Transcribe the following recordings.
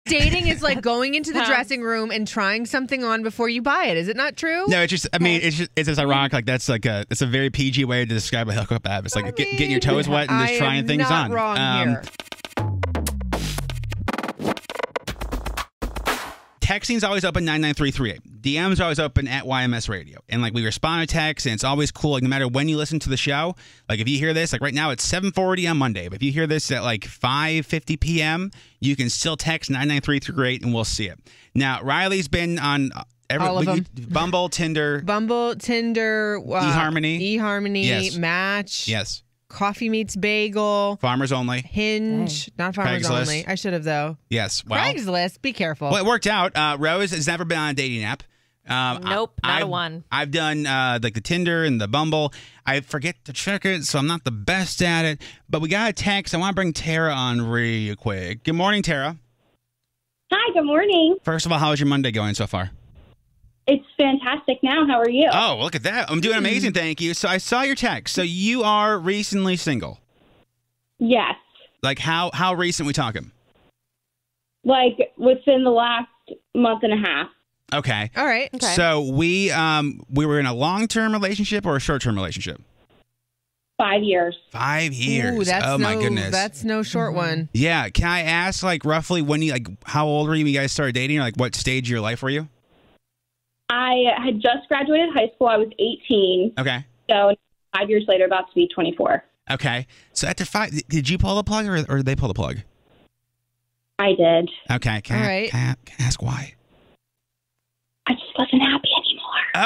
dating is like going into the dressing room and trying something on before you buy it. Is it not true? No, it's just. I mean, it's just ironic. Like that's like it's a very PG way to describe a hookup app. It's like getting your toes wet and just trying things on. Wrong here. Texting's always open 99338. DMs are always open at YMS Radio. And like we respond to texts, and it's always cool. Like no matter when you listen to the show, like if you hear this, like right now it's 7:40 on Monday. But if you hear this at like 5:50 p.m., you can still text 99338 and we'll see it. Now Riley's been on all of them. Bumble, Tinder, eHarmony, yes. Match. Yes. Coffee Meets Bagel. Farmers Only. Hinge. Not Farmers Craigslist. Only. I should have, though. Yes. Well, Craigslist. Be careful. Well, it worked out. Rose has never been on a dating app. Nope, not a one. I've done like the Tinder and the Bumble. I forget to check it, so I'm not the best at it. But we got a text. I want to bring Tara on real quick. Good morning, Tara. Hi, good morning. First of all, how's your Monday going so far? It's fantastic now. How are you? Oh, look at that. I'm doing amazing, thank you. So I saw your text. So you are recently single? Yes. Like how recent we talking? Like within the last month and a half. Okay. All right. Okay. So we were in a long-term relationship or a short-term relationship? 5 years. 5 years. Ooh, my goodness. That's no short one. Yeah. Can I ask like roughly when you how old were you when you guys started dating? Or, like what stage of your life were you? I had just graduated high school. I was 18. Okay. So 5 years later, about to be 24. Okay. So after 5, did you pull the plug or did they pull the plug? I did. Okay. Can I ask why? I just wasn't happy anymore.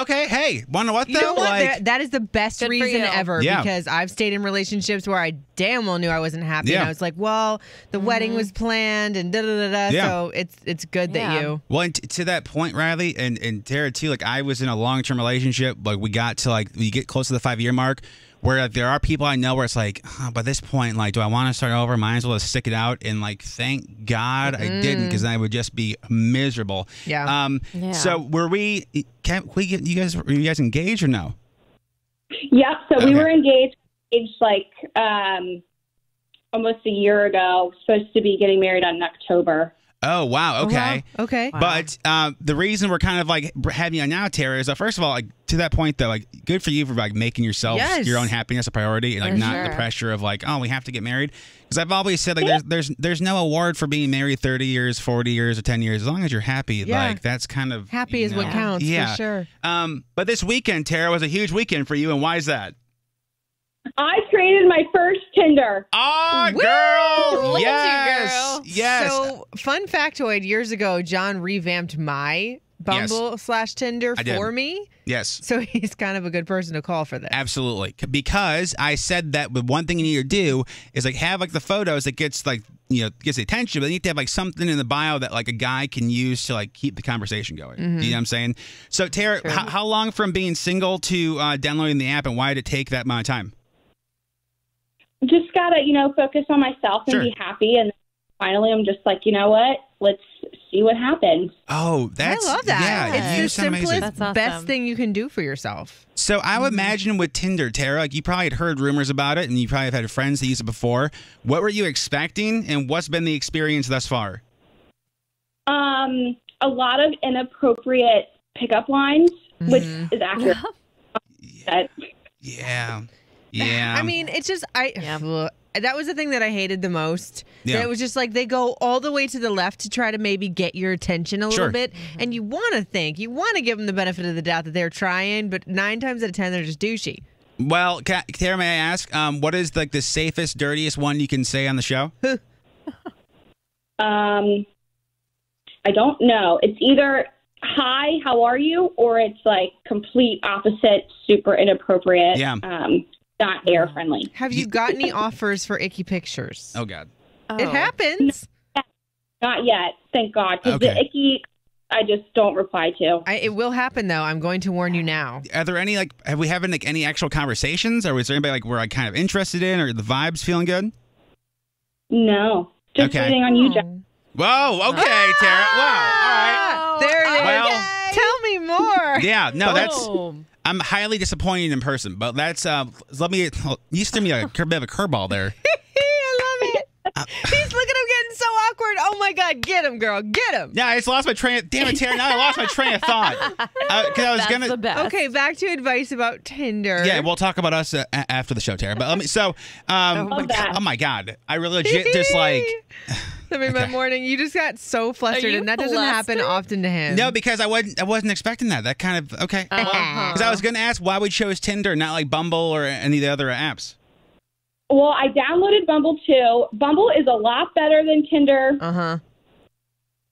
Okay. Hey, wonder what though? You know what? That is the best reason ever Yeah. because I've stayed in relationships where I damn well knew I wasn't happy. Yeah. And I was like, well, the wedding was planned and da-da-da-da. Yeah. So it's good that you... Well, and to that point, Riley, and Tara too, like I was in a long-term relationship. Like we got to we get close to the 5-year mark where there are people I know where it's like, by this point, like, do I want to start over? Might as well just stick it out. And like, thank God I didn't because then I would just be miserable. Yeah. So were we get you guys, were you guys engaged or no? Yep. So we were engaged like almost a year ago. Supposed to be getting married in October. Oh, wow. Okay. Okay. But the reason we're kind of like having you on now, Tara, is first of all, like to that point, though, like good for you for like making yourself your own happiness a priority and like not the pressure of like, oh, we have to get married. Because I've always said like there's no award for being married 30 years, 40 years, or 10 years. As long as you're happy, like that's kind of happy is what counts. Yeah. For sure. But this weekend, Tara, was a huge weekend for you, and why is that? I created my first Tinder. Oh, girl! Look Yes, at you, girl. Yes. So, fun factoid: years ago, John revamped my Bumble/Tinder for me. Yes. So he's kind of a good person to call for this. Absolutely, because I said that the one thing you need to do is like have like the photos that gets like gets the attention, but you need to have like something in the bio that like a guy can use to like keep the conversation going. You know what I'm saying? So Tara, how long from being single to downloading the app, and why did it take that amount of time? Just gotta, focus on myself and be happy. And finally, I'm just like, you know what? Let's see what happens. Oh, I love that. Yeah, it's the simplest, best thing you can do for yourself. So I would imagine with Tinder, Tara, like you probably had heard rumors about it, and you probably have had friends that use it before. What were you expecting, and what's been the experience thus far? A lot of inappropriate pickup lines, which is accurate. Yeah. Yeah. I mean, it's just that was the thing that I hated the most. Yeah. That it was just like they go all the way to the left to try to maybe get your attention a little bit, and you want to give them the benefit of the doubt that they're trying, but 9 times out of 10 they're just douchey. Well, Tara, may I ask, what is like the safest, dirtiest one you can say on the show? I don't know. It's either hi, how are you, or it's like complete opposite, super inappropriate. Yeah. Not air friendly. Have you got any offers for icky pictures? Oh, God. It happens. Not yet, thank God. Because the icky, I just don't reply to. It will happen, though. I'm going to warn you now. Are there any, have we having like any actual conversations? Or is there anybody like we're like kind of interested in, or the vibes feeling good? No. Just waiting on you, Jeff. Whoa, okay, Tara. Wow. All right. There it is. Well, tell me more. Yeah, no, I'm highly disappointed in person, but that's you threw me a bit of a curveball there. I love it. He's looking at him getting so awkward. Oh my God, get him, girl, get him. Yeah, I just lost my train. Damn it, Tara! Now I lost my train of thought. Because I was That's the best. Okay, back to advice about Tinder. Yeah, we'll talk about us after the show, Tara. But let me. So, oh my God, I really legit just like. I mean, my morning, you just got so flustered, and that doesn't happen often to him. No, because I wasn't expecting that. That kind of okay. Because I was going to ask why we chose Tinder, not like Bumble or any of the other apps. Well, I downloaded Bumble too. Bumble is a lot better than Tinder.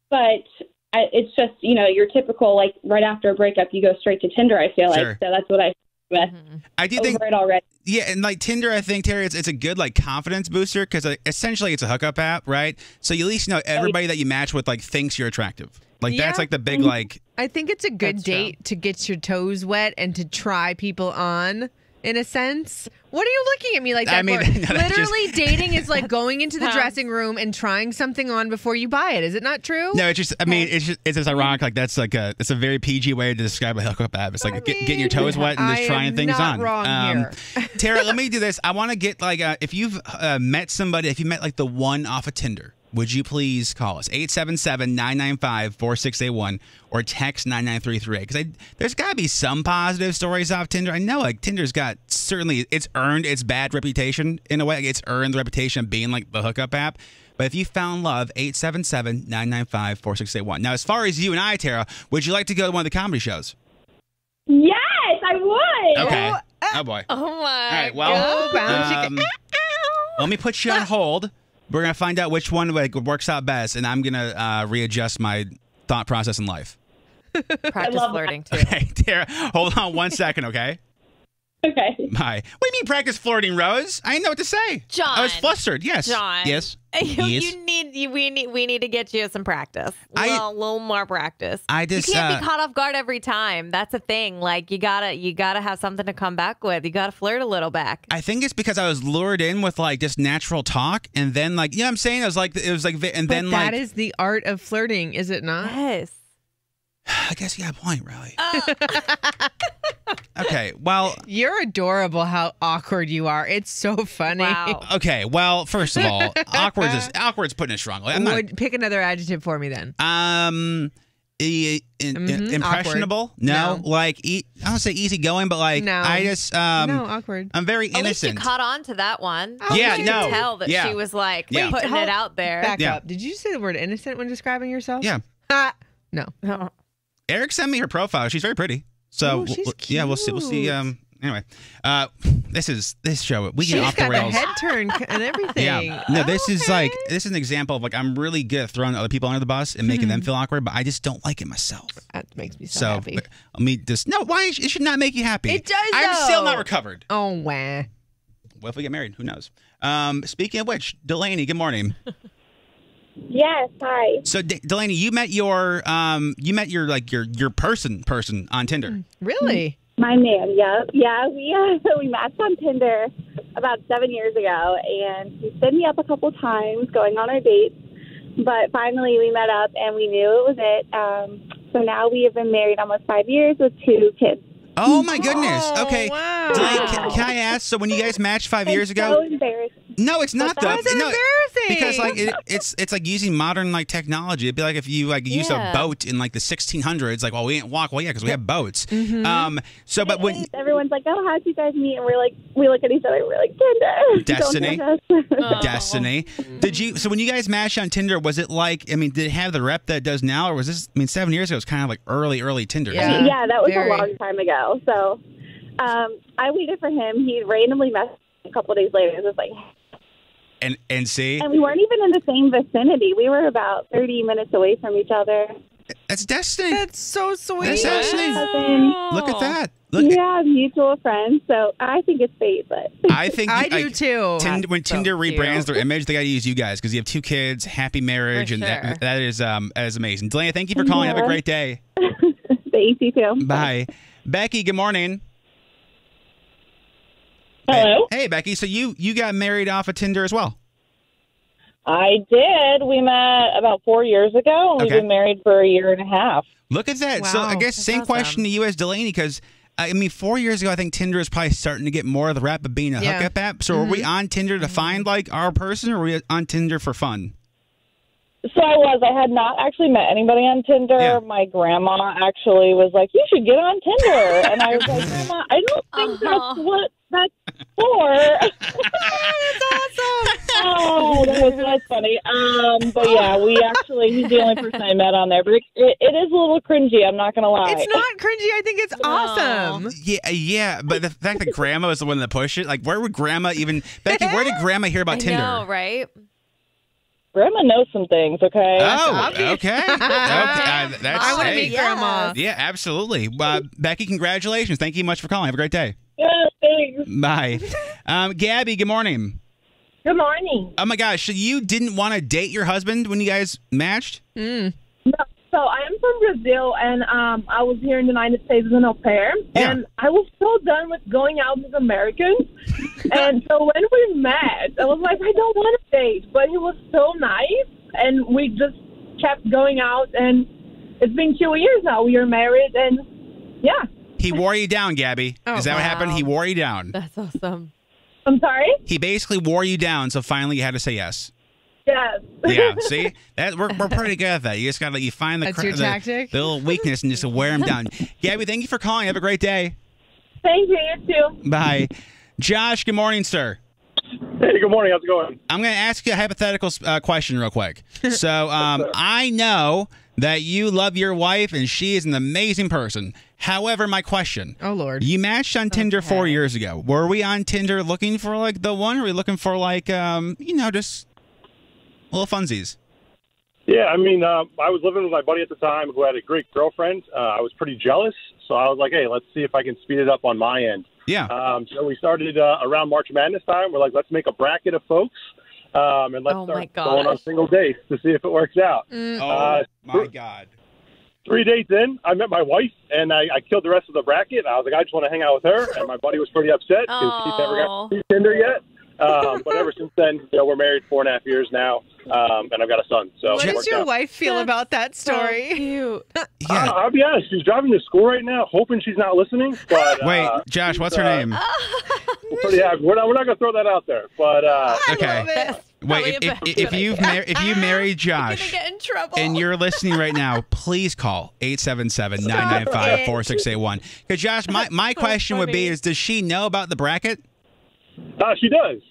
But it's just, your typical, like, right after a breakup, you go straight to Tinder, I feel like. So that's what I with. I do think it already. Yeah, and like Tinder, I think, Terry, it's a good like confidence booster because essentially it's a hookup app, right? So you at least know everybody that you match with like thinks you're attractive. Like that's like the big like. I think it's a good date to get your toes wet and to try people on. In a sense, what are you looking at me like that I mean, for? Literally, dating is like going into the dressing room and trying something on before you buy it. Is it not true? No, it's just. I mean, it's just ironic. Like that's like it's a very PG way to describe a hookup app. It's like getting your toes wet and just trying things on. Wrong here. Tara, let me do this. I want to get like if you've met somebody, if you met like the one off of Tinder. Would you please call us 877-995-4681 or text 99338? Because there's got to be some positive stories off Tinder. I know like Tinder's got certainly it's earned its bad reputation in a way. Like, it's earned the reputation of being like the hookup app. But if you found love, 877-995-4681. Now, as far as you and I, Tara, would you like to go to one of the comedy shows? Yes, I would. Okay. Oh boy. Oh my. All right. Well, let me put you on hold. We're going to find out which one like, works out best, and I'm going to readjust my thought process in life. Practice flirting, too. Okay, Tara, hold on 1 second, okay? Okay. Hi. What do you mean practice flirting, Rose? I didn't know what to say. John. I was flustered. Yes. John. Yes. We need to get you some practice. A little more practice. I just you can't be caught off guard every time. That's a thing. Like you gotta have something to come back with. You gotta flirt a little back. I think it's because I was lured in with like just natural talk, and then like you know what I'm saying. That is the art of flirting, is it not? Yes. I guess you got a point, really. Okay, well... You're adorable how awkward you are. It's so funny. Wow. Okay, well, first of all, awkward's putting it strongly. Pick another adjective for me then. Impressionable? Awkward. No. Like, I don't say easygoing, but like, no. I just... no, awkward. I'm very innocent. At least you caught on to that one. Yeah, you no. could tell that she was like putting it out there. Back up. Did you say the word innocent when describing yourself? Yeah. No. Eric sent me her profile. She's very pretty. So she's cute. Yeah, we'll see. Anyway, this show we get off the got rails. The head turn and everything. Yeah, no, this is an example of like I'm really good at throwing other people under the bus and making them feel awkward, but I just don't like it myself. That makes me so happy. Let me just why it should not make you happy. It does. I'm still not recovered. Oh wow. What if we get married? Who knows? Speaking of which, Delaney, good morning. Yes, hi. So Delaney, you met your person on Tinder. Really? My man, yep. Yeah, we matched on Tinder about 7 years ago, and he stood me up a couple times going on our dates, but finally we met up and we knew it was it. So now we have been married almost 5 years with 2 kids. Oh my goodness. Okay. Wow. Delaney, can I ask, so when you guys matched 5 years ago? So embarrassing. No, it's not though. Why is it embarrassing? Because like it's like using modern like technology. It'd be like if you like used a boat in like the 1600s. Like, well, we didn't walk. Well, yeah, because we have boats. So, but when everyone's like, "Oh, how'd you guys meet?" And we're like, we look at each other, and we're like, "Tinder." Destiny. Destiny. So when you guys matched on Tinder, was it like? I mean, did it have the rep that it does now, or was this? I mean, 7 years ago it was kind of like early Tinder. Yeah, that was a long time ago. So, I waited for him. He randomly messaged me a couple of days later. It was like. And see? And we weren't even in the same vicinity. We were about 30 minutes away from each other. That's destiny. That's so sweet. That's destiny. Look at that. Mutual friends. So I think it's fate, but I think I do too. When Tinder rebrands their image, they got to use you guys because you have 2 kids, happy marriage, and that is amazing. Delaney, thank you for calling. Have a great day. Thanks, you too. Bye. Becky, good morning. Hello. Hey, Becky. So you got married off of Tinder as well? I did. We met about 4 years ago, and we've been married for a year and a half. Look at that. Wow, so I guess same question to you as Delaney, because I mean, 4 years ago, I think Tinder is probably starting to get more of the rep of being a hookup app. So are we on Tinder to find like our person, or are we on Tinder for fun? So I had not actually met anybody on Tinder. Yeah. My grandma actually was like, "You should get on Tinder," and I was like, "Grandma, I don't think that's what that's for." That's awesome. Oh, that's funny. But yeah, he's the only person I met on there. But it is a little cringy. I'm not gonna lie. It's not cringy. I think it's awesome. Yeah. But the fact that Grandma was the one that pushed it, like, where would Grandma even? Becky, where did Grandma hear about Tinder? I know, right? Grandma knows some things, okay? Oh, okay. That's, I want to meet Grandma. Yeah, absolutely. Becky, congratulations. Thank you much for calling. Have a great day. Yeah, thanks. Bye. Gabby, good morning. Good morning. Oh, my gosh. So you didn't want to date your husband when you guys matched? No, so I am from Brazil, and I was here in the United States as an au pair, and I was so done with going out with Americans. And so when we met, I was like, I don't want to date, but he was so nice, and we just kept going out, and it's been 2 years now. We are married, and yeah. He wore you down, Gabby. Is that what happened? He wore you down. That's awesome. I'm sorry? He basically wore you down, so finally you had to say yes. Yes. Yeah, see? We're pretty good at that. You just got to find That's your tactic? the little weakness and just wear him down. Gabby, thank you for calling. Have a great day. Thank you, you too. Bye. Josh, good morning, sir. Hey, good morning. How's it going? I'm going to ask you a hypothetical question real quick. So I know that you love your wife and she is an amazing person. However, my question. Oh, Lord. You matched on Tinder 4 years ago. Were we on Tinder looking for like the one, or were we looking for like, just little funsies? Yeah, I mean, I was living with my buddy at the time who had a great girlfriend. I was pretty jealous, so I was like, hey, let's see if I can speed it up on my end. Yeah. So we started around March Madness time. We're like, let's make a bracket of folks, and let's start going on single dates to see if it works out. Oh, my God. 3 dates in, I met my wife, and I killed the rest of the bracket. I was like, I just want to hang out with her, and my buddy was pretty upset because he never got to see Tinder yet. But ever since then, we're married 4.5 years now, and I've got a son. So what does your wife feel about that story? So cute. I'll be honest, she's driving to school right now, hoping she's not listening. But wait, Josh, what's her name? Yeah, we're not going to throw that out there. But okay. Wait, if you marry Josh get in trouble. and you're listening right now, please call 877-995-4681. Because Josh, my question would be: does she know about the bracket? She does.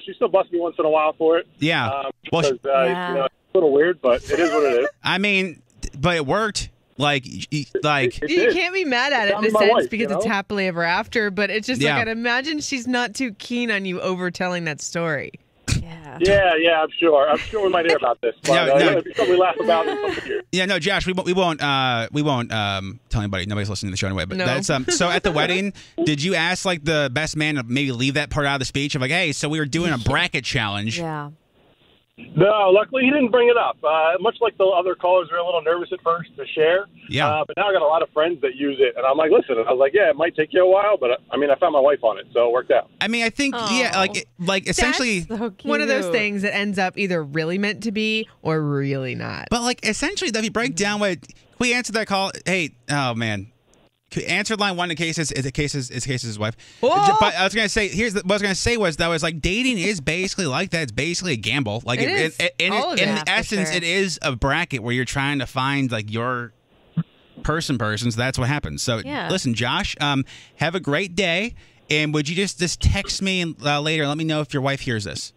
She still busts me once in a while for it. Yeah. Because, it's a little weird, but it is what it is. I mean, but it worked. You can't be mad at it in a sense because it's happily ever after, but it's just like, I'd imagine she's not too keen on you over telling that story. Yeah, I'm sure. I'm sure we might hear about this. But, it'll be something we laugh about in a couple years. Yeah, no, Josh, we won't tell anybody. Nobody's listening to the show anyway. But that's so at the wedding, did you ask like the best man to maybe leave that part out of the speech of like, hey, so we were doing a bracket challenge? Yeah. No, luckily he didn't bring it up. Much like the other callers were a little nervous at first to share. Yeah. But now I got a lot of friends that use it, and I'm like, listen. I was like, yeah, it might take you a while, but I found my wife on it, so it worked out. I mean, I think like essentially so one of those things that ends up either really meant to be or really not. But like essentially, if you break down what we answered that call, hey, oh man. Answered line one in cases his wife. Whoa! But I was gonna say what I was gonna say was that was like dating is basically like that. It's basically a gamble. Like in essence, it is a bracket where you're trying to find like your person. So that's what happens. So listen, Josh, have a great day. And would you just text me later and let me know if your wife hears this?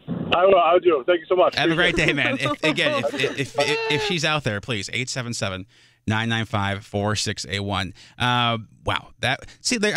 I will. I'll do it. Thank you so much. Have a great day, man. If she's out there, please 877-995-4681. Wow. I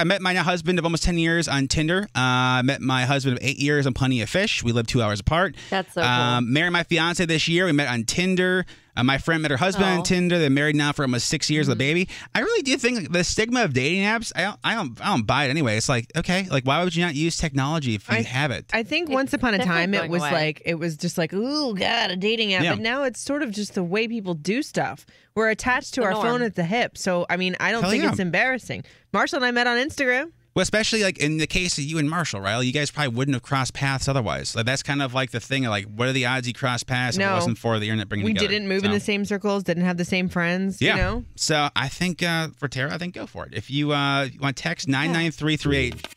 met my husband of almost 10 years on Tinder. I met my husband of 8 years on Plenty of Fish. We live 2 hours apart. That's so cool. Married my fiance this year. We met on Tinder. My friend met her husband on Tinder. They're married now for almost 6 years with a baby. I really do think the stigma of dating apps, I don't buy it anyway. It's like, okay, like why would you not use technology if you have it? I think once upon a time it was just like, ooh, God, a dating app. But now it's sort of just the way people do stuff. We're attached to our phone at the hip. So, I mean, I don't think it's embarrassing. Marshall and I met on Instagram. Well, especially like in the case of you and Marshall, right? You guys probably wouldn't have crossed paths otherwise. Like that's kind of like the thing of like, what are the odds you cross paths if it wasn't for the internet bringing together? We didn't move in the same circles, didn't have the same friends, you know? So I think for Tara, go for it. If you want to text 99338.